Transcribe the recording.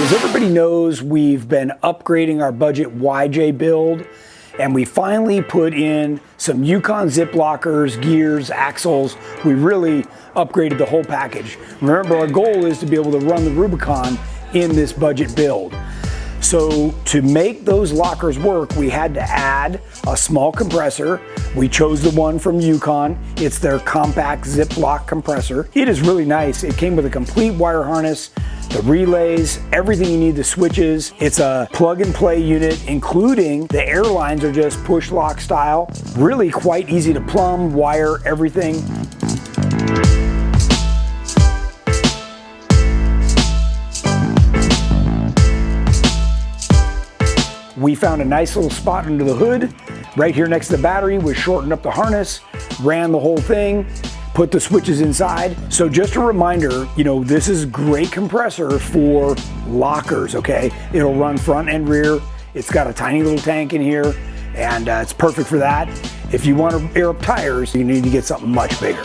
as everybody knows, we've been upgrading our budget YJ build, and we finally put in some Yukon zip lockers, gears, axles. We really upgraded the whole package. Remember, our goal is to be able to run the Rubicon in this budget build. So to make those lockers work, we had to add a small compressor. We chose the one from Yukon. It's their compact zip lock compressor. It is really nice. It came with a complete wire harness, the relays, everything you need, the switches. It's a plug and play unit, including the air lines are just push lock style. Really quite easy to plumb, wire, everything. We found a nice little spot under the hood, right here next to the battery. We shortened up the harness, ran the whole thing, put the switches inside. So just a reminder, you know, this is great compressor for lockers, okay? It'll run front and rear. It's got a tiny little tank in here, and it's perfect for that. If you want to air up tires, you need to get something much bigger.